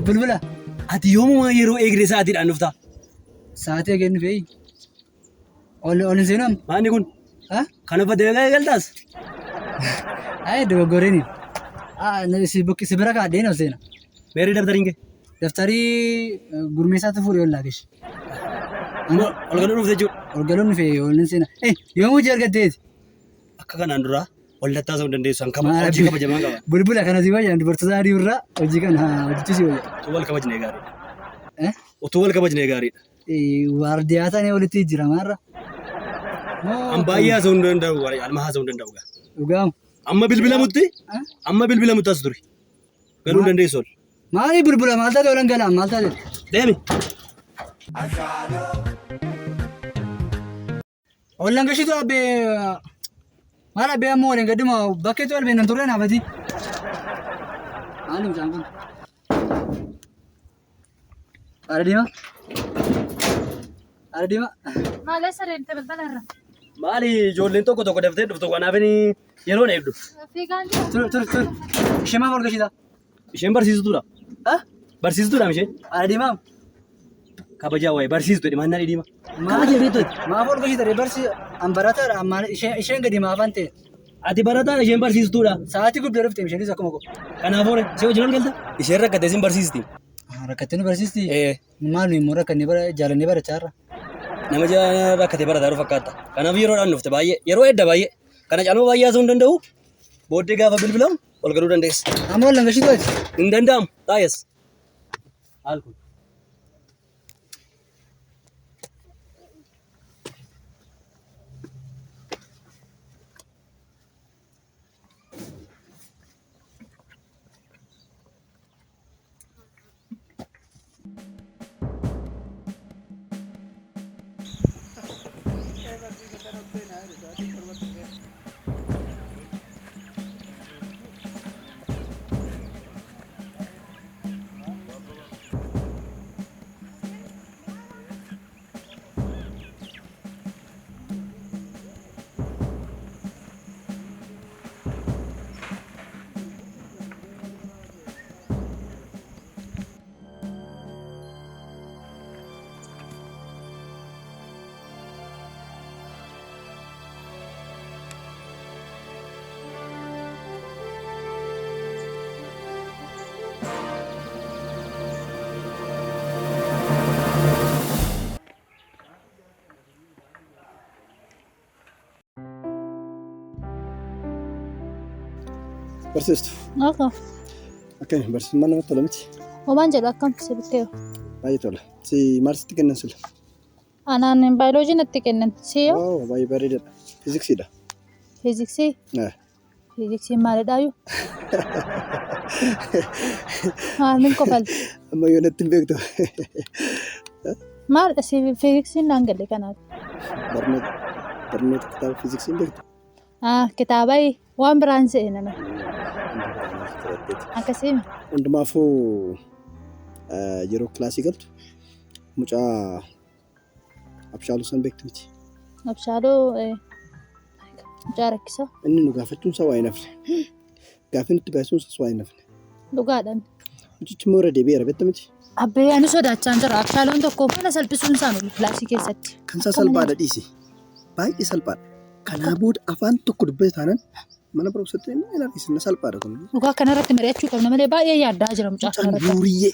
Bulbula. Ati yoomuma yeroo eegdee sa'aatiidhaan dhufta. Sa'aatii eegeen dhufee. Olin seenam. Maanni kun? Kana faddee galtaas? Ayee dogoggoreen. Si bira kaadheen ol seena. Meerii daftariin kee? Daftarii gurmeessaatti fuudhee ol laagesh. Ol galuun dhufte jechuudha. Ol galuun dhufee olin seena. Yoomuu hojii argatteeti? Akka kanaan dura waldattaa ta'uu dandeessu hojii kabajamaa qaba. Bulbula kana si wayyaa dubartoota adii irraa hojii kana hojjechuu si wayyaa. Utuu wal kabajnee gaariidha. Utuu wal kabajnee gaariidha. Waardiyaa taanee walitti jijjiiramaarra. An baay'ee haasa'uu hin danda'u. Alma haasa'uu hin danda'u. Dhugaamu. Amma bilbilamutti as ture. Galuu dandeessu ol. Maali bulbula maal taate olan galaan maal taate? Deemi. Olan gashitu abbee maal abbee ammoo waliin gadduma bakkeetu albee nan turre naafati. Maali mucaan kun? Ardiima? Maal sareen balbalarra? Maali ijoolleen tokko daftee dhuftu kanaaf yeroo na eegdu. Fiigaan Tur. Ishee maaf ol gashita? Isheen barsiistuudha. Barsiistuudha isheen. Ardiimaa? Kabajaa waa'ee barsiistu dhimaannaa dhiidhiima. Kabaja beektooti. Maaf ol gashita an barataadha isheen gadi maafan ta'e. Ati barataadha isheen barsiistuudha. Sa'aatii guddoo dhuftee isheenis akkuma koo. Kanaafuu ishee wajjin ol galta. Isheen rakkattee isin barsiisti. Rakkattee nu barsiisti? Maal immoo rakkannee jaalannee barachaarra. Nama rakkatee barataa fakkaata. Kanaaf yeroodhaan dhufte baay'ee yeroo edda baay'ee. Kana caaluma baay'ee haasa'uu hin danda'u. Booddee gaafa bilbilamu ol galuu dandeessa. Amma ol langashiitooti? Hin danda'amu. Taayes. Haal kun. Barsiistu. Akkami barsiisummaan namatti tola miti? Homaan jedhu akkam si bukkeeyo? Baay'ee tola. Si maal sitti kennan sila? Anaan baayoloojii natti kennan. Siyo? Baay'ee bareedaadha. Fiiziksiidha. Fiiziksii? Fiiziksiin maalidhaayyuu? Maalin qofalti? Ammayyoo natti hin beektu. Maal fiiziksiin naan galle kanaaf? Barnoota kitaaba fiiziksiin beektu? Kitaaba waan biraan se'e nama. Akkasiin. Hundumaafuu yeroo kilaasii galtu mucaa Abshaaluu san beektu miti. Abshaaluu mucaa rakkisa. Inni nu gaafachuun isaa waa hin hafne. Gaafii nutti baay'isuun isaas waa hin hafne. Dhugaadhaan. Mucichi immoo irra deebi'eera beekta miti. Abbee ani sodaachaa jira. Abshaaluun tokko mana salphisuun isaan olu kilaasii keessatti. Kan isaa salphaadha dhiisi. Baay'ee salphaadha. Kanaa booda afaan tokko dubbate taanaan mana barumsaatti hin argisiisne salphaadha kun. Dhugaa kanarratti mari'achuu qabna malee baay'ee yaaddaa jira mucaa kanarratti. Mucaan yuuriyyee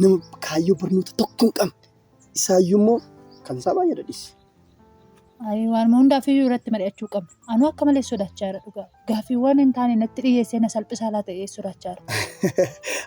nama kaayyoo barnoota tokko hin qabne isaayyuu immoo kan isaa baay'ee dadhiisi. Waan hundaafiyyuu irratti mari'achuu qabna. Anuu akka malee sodaachaa jira dhugaa. Gaaffiiwwan hin taane natti dhiyeessee na salphisaa laa ta'ee sodaachaa jira.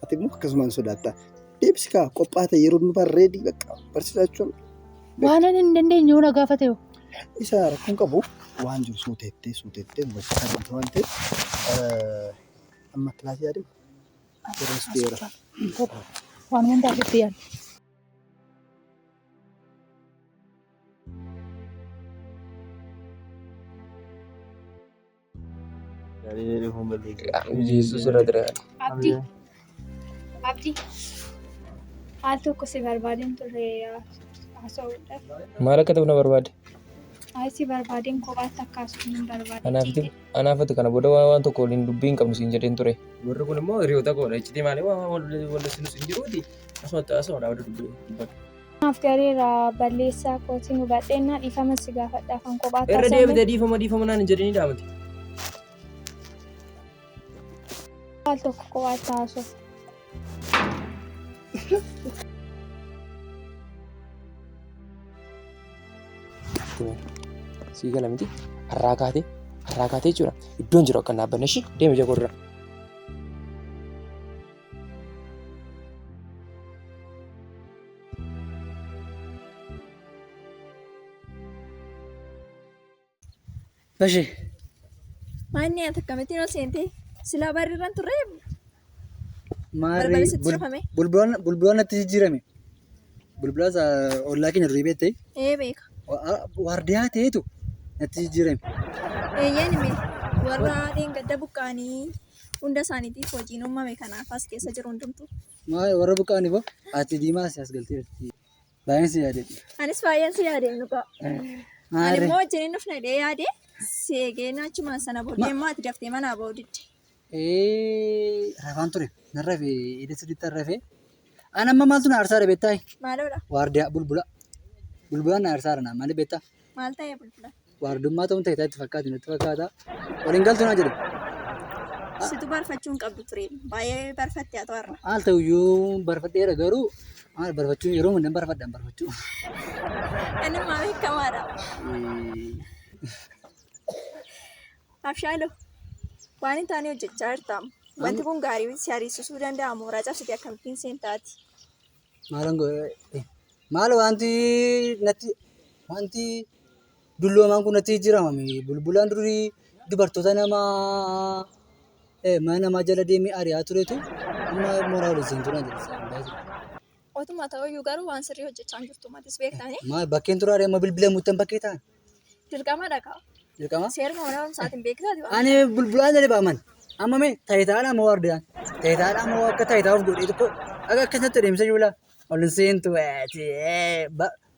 Ati immoo akkasumaan sodaattaa. Deebisi kaa qophaa'aa yeroo nu barreedii barsiisaa jechuun. Waan hin dandeenye yoo na gaafate hoo. Isa rakkoon qabu waan jiru suuteettee barsiisaa waan ta'eef amma kilaasii yaadame. Waan hundaaf itti yaadne. Abdii. Haal tokko si barbaadeen turre haasa'uudhaaf. Maal akka ta'u na barbaade? Aisii barbaadeen kophaatti akkaasuun hin Anaafiti barbaade. anaafati kana booda waan tokko waliin dubbiin qabnu siin jedheen ture. Warri kun immoo hiriyoota koodha. Iccitii malee wal sinus hin jiruuti. Asumatti asuma dhaabatu dubbatu. Kanaaf gareera balleessaa kootiin hubadheenyaa dhiifama si gaafadhaa kan kophaatti Irra deebitee dhiifama naan hin jedhanii dhaamati. Al tokko kophaatti haasoo. Sii gala miti har'aa kaatee jechuudha. Iddoon jiru akka hin dhaabbanne ishii deemi jagoorra. Bashee. Maanni ati akkamittiin ol seentee? Silaa barreerraan turre? Maarri Balbala sitti cufame? bulbulaan natti jijjiirame. Bulbulaas ollaa keenya durii beektee Beeka. waardiyaa ta'etu natti jijjiirame. Eeyyeen hime warra haadheen gadda buqqaanii hunda isaaniitiif hojiin uumame kanaaf as keessa jiru hundumtu. Warra buqqaanii boo ati diimaa as galteetti. Baay'een si yaadadha. Anis baay'een si yaadeen dhuga. Ani immoo wajjin hin dhufne dhee yaade seegee naachuma sana booddee immoo ati daftee manaa ba'uu didde. Rafaan ture. Nan rafee edda sirriitti rafee. Ani amma maaltu na aarsaa beektaa? Maaloodha? Waardiyaa bulbula. Bulbulaan na aarsaa dha malee beektaa? Maal ta'ee bulbula? Waardummaa ta'uun ta'e itti fakkaatu natti fakkaata. Waliin galtu naa jedhe. Situ barfachuu hin qabdu ture. Baay'ee barfattee haa ta'arra. Haal ta'uyyuu barfadheera garuu maal barfachuun yeroo hundaan barfadhaan barfachuu. Inni maa beekamaadha. Abshaaloo waan hin taane hojjechaa jirtamu. Wanti kun gaarii si ariisisuu danda'a. Mooraa cabsitee akkamittiin seentaati? Maal wanti dulloomaan kun natti jijjiiramame. Bulbulaan durii dubartoota mana namaa jala deemee ari'aa turetu amma mooraa waliin seentuu naan jedhe. Otuma ta'uyyuu garuu waan sirrii hojjechaa hin jirtu matis beektanii? Maal bakkeen turaare amma bilbila muuttan bakkee ta'an? Dirqama dhagaa. Dirqama? Seeruma mana barumsaatiin beektaati waan. Ani bulbulaan jedhe baaman. Amma mee taayitaadha amma waardiyaan. Taayitaadha amma akka taayitaa of godhee tokko akka akkasatti deemsa juula. Ol seentu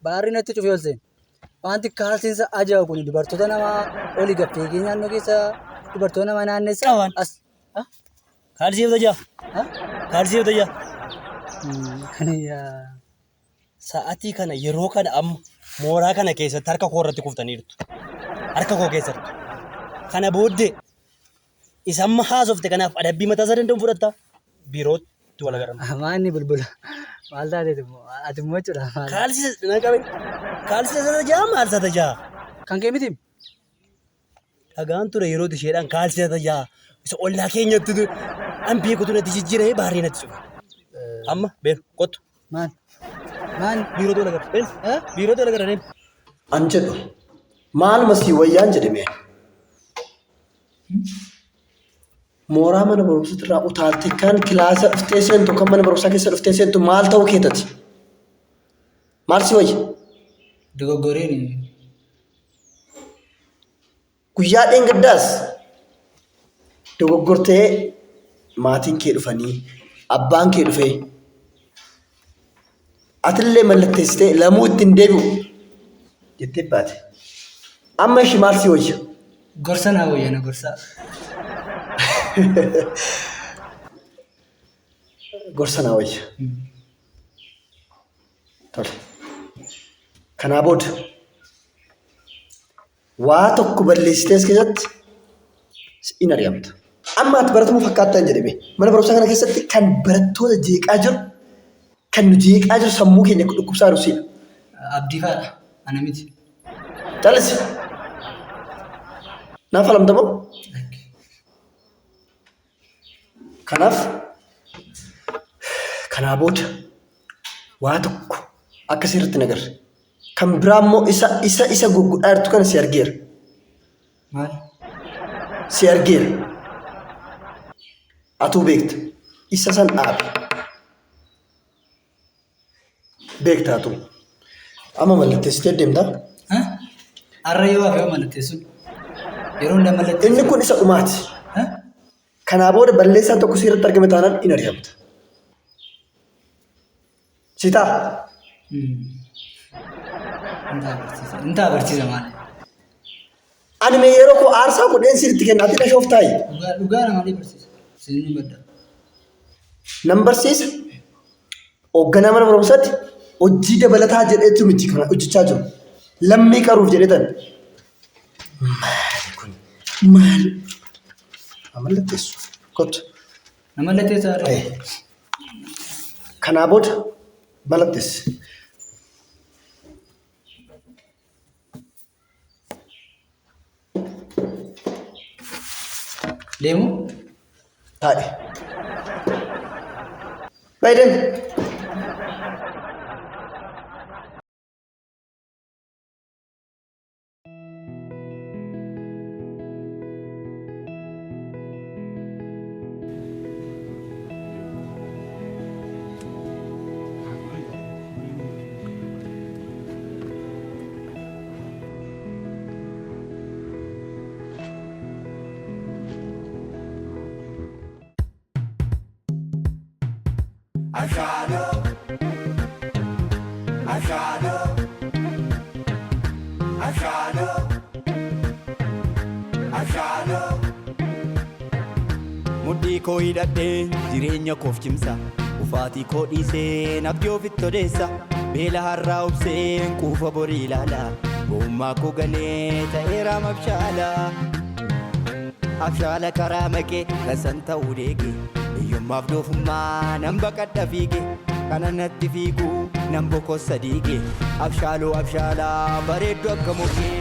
baarri natti cufee ol seenu. Wanti kaalsiinsa ajaa'ibu kun dubartoota namaa olii gaffee naannoo keessa dubartoota namaa naannessa. As. Kaalsiifta jaa. Kaalsiifta jaa. Sa'aatii kana yeroo kana amma mooraa kana keessatti harka koo irratti kuftaniirtu. Harka koo keessatti. Kana booddee isa amma haasofte kanaaf adabbii mataa isaa danda'u fudhatta. Biirootti wal agarra. Maanni bulbula. Maal taateeti ati immoo jechuudha. Kaalsiisa jaa maal isa jaa? Kan kee miti? Dhagaan ture yeroo isheedhaan kaalsiisa jaa. Isa ollaa keenyatti an beekutu natti jijjiiree baaree natti cufa. Amma beeku kottu. Maal biirootti wal agarra. Biirootti wal agarra. An jedhu maaluma sii wayyaan jedhame. Mooraa mana barumsaa irraa utaaltee kan kilaasa dhuftee seentu kan mana barumsaa keessa dhuftee seentu maal ta'uu keetati? Maal si wayya? Dogoggoreen. Guyyaa dheengaddaas dogoggortee maatiin kee dhufanii abbaan kee dhufee atillee mallatteessitee lamuu ittiin deebi'u jettee baate. Amma ishii maal si wayya? Gorsa naa wayyana gorsa. Gorsa naa wayya. Tole. Kanaa booda waa tokko balleessitee as keessatti in ari'amta. Amma ati baratamuu fakkaattaa hin jedhame. Mana barumsaa kana keessatti kan barattoota jeeqaa jiru kan nu jeeqaa jiru sammuu keenya dhukkubsaa jiru siidha. Abdii faadha. Ana miti. Calisi. Naaf alamta moo? Kanaaf kanaa booda waa tokko akka seerratti nagarre. Kan biraa immoo isa gugguudhaa jirtu kana si argeera. Maal? Si argeera. Atuu beekta. Isa san dhaabe. Beekta atuu. Amma mallatteessitee deemtaa? Har'a yoo hafe mallatteessuun yeroo hundaa mallatteessuun. Inni kun isa dhumaati. Kanaa booda balleessaan tokko si irratti argame taanaan in ari'amta. Sitaa? Inta agarsiisa maal? Ani mee yeroo koo aarsaa godheen sirriitti kennaatti na shooftaayi. Dhugaa nama barsiisa. Siinii badda. Nan barsiisa. Hoogganaa mana barumsaatti hojii dabalataa jedheetu miti kana hojjechaa jiru. Lammii qaruuf jedhetan. Maali kun? Maali? Amallatteessu. Kottu. Namallatteessaa dha. Kanaa booda mallatteessi. Deemu? Taa'e. Baay'een. Mudhii koo hidhadhee jireenya koof cimsa ufaatii koo dhiisee nabdii ofitti odeessa beela har'aa obseen quufa borii ilaala gommaa koo galee ta'eera abshaala karaa maqee kasan ta'uu deege hiyyummaaf doofummaa nan baqadha fiige kana natti fiiguu nan bokossa diige abshaaloo abshaalaa bareeddu akka mokee.